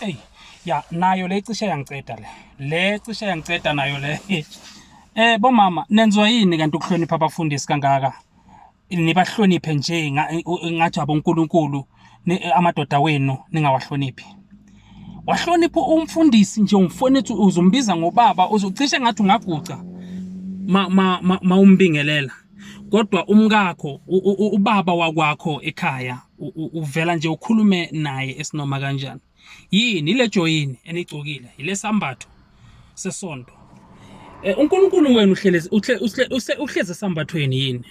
Hey, ya nayo le cishe yangiceda le cishe yangiceda nayo le. Bomama nenzwa yini kanti ukuhlonipha abafundisi kangaka? Nibahloniphe nje ngathi abonkulunkulu amadoda wenu ningawahloniphi. Wahlonipha umfundisi nje umfowethu uzombiza ngobaba uzocishe ngathi ungaguca umbingelela. Kodwa umkakho ubaba wakwakho ekhaya uvela nje ukhulume naye esinoma kanjani. Yini ile joyini enigcokile ile sambatho sesonto. uNkulunkulu wenu uhleze sambathweni yini?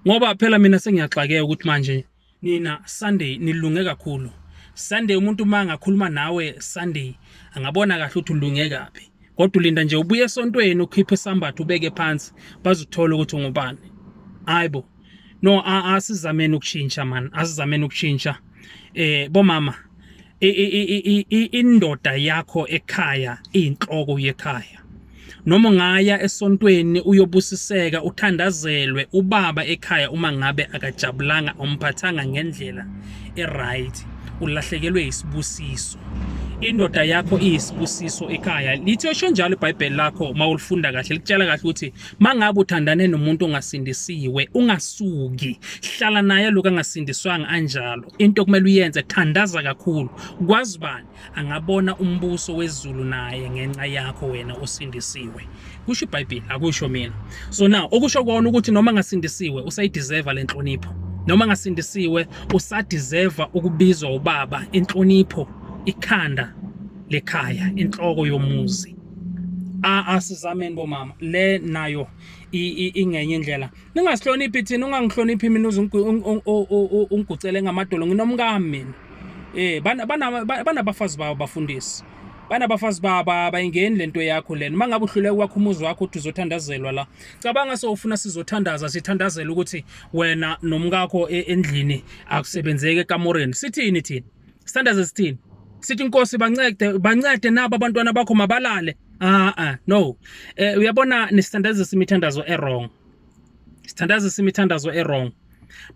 Ngoba phela mina sengiyaxakeka ukuthi manje nina Sunday nilunge kakhulu. Sunday umuntu mangakhuluma nawe Sunday angabona kahle ukuthi ulunge kapi. Kodwa ulinda nje ubuye esontweni ukhiphe sambatho ubeke phansi bazuthola ukuthi ungubani. Hayibo. No asizameni ukushintsha man, asizameni ukushintsha. Bomama indoda yakho ekhaya inhloko yekhaya. Noma ngaya esontweni uyobusiseka uthandazelwe ubaba ekhaya uma ngabe akajabulanga umphathanga ngendlela right ulahlekelwe isibusiso. Indoda yakho iyisibusiso ekhaya. Litho njalo iBhayibheli lakho mawulifunda kahle likutshela kahle ukuthi mangabe uthandane nomuntu ongasindisiwe ungasuki hlala naye lokho angasindiswanga anjalo. Into kumele uyenze thandaza kakhulu. Kwazi bani angabona umbuso wezulu naye ngenxa yakho wena osindisiwe. Kusho iBhayibheli akusho mina. So now okusho kona ukuthi noma ngasindisiwe usayideserve le nhlonipho. Noma ngasindisiwe usadeserve ukubizwa ubaba inhlonipho. Ikhanda lekhaya inhloko yomuzi. Asizameni bomama le nayo ingenye indlela. Ningasihloniphi thina ungangihloniphi mina ungucele ngamadolo nginomkami mina. Banabafazi babo bafundisi. Banabafazi baba bayingeni lento yakho lena. Mangabe uhluleka kwakho umuzi wakho uthi uzothandazelwa la. Cabanga sofuna sizothandaza sithandazela ukuthi wena nomkakho endlini akusebenzeke ekamoreni. Sithini thina? Standards sithini? Sithi inkosi bancede nabo abantwana bakho mabalale. No. Uyabona nisithandazisa imithandazo wrong. Sithandazisa imithandazo wrong.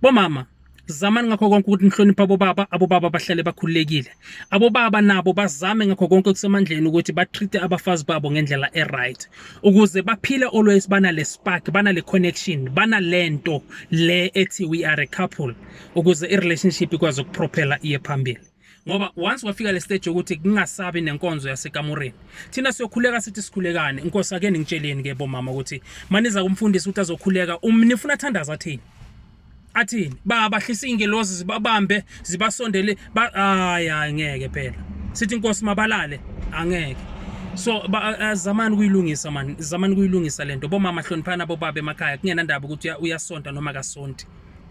Bomama zamani ngakho konke ukuthi nihlonipha abobaba bahlale bakhululekile. Abobaba nabo bazame ngakho konke kusemandleni ukuthi batreat abafazi babo ngendlela right ukuze baphile always bana le spark bana le connection bana lento le ethi we are a couple ukuze i relationship ikwazi ukupropela iye phambili. Ngoba once wafika le stage ukuthi kungasabi nenkonzo yasekamureni thina siyokhuleka sithi sikhulekane. Inkosi ake ningitsheleni ke bomama ukuthi maniza kumfundisi ukuthi azokhuleka nifuna thandaza athini bahlisa ingelozi zibabambe zibasondele ngeke phela sithi inkosi mabalale angeke. So zamani kuyilungisa man, zamani kuyilungisa lento. Bomama hloniphana bobaba emakhaya kungena ndaba ukuthi uyasonta noma kasonti.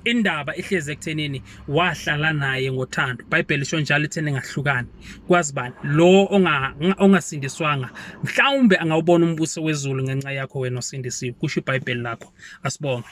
Indaba ihleze ekuthenini wahlala naye ngothando. iBhayibheli lisho njalo ithene ngahlukani. Kwazi bani lo ongasindiswanga mhlawumbe angawubona umbuso wezulu ngenxa yakho wena osindisiwe. Kusho iBhayibheli lakho. Asibonge.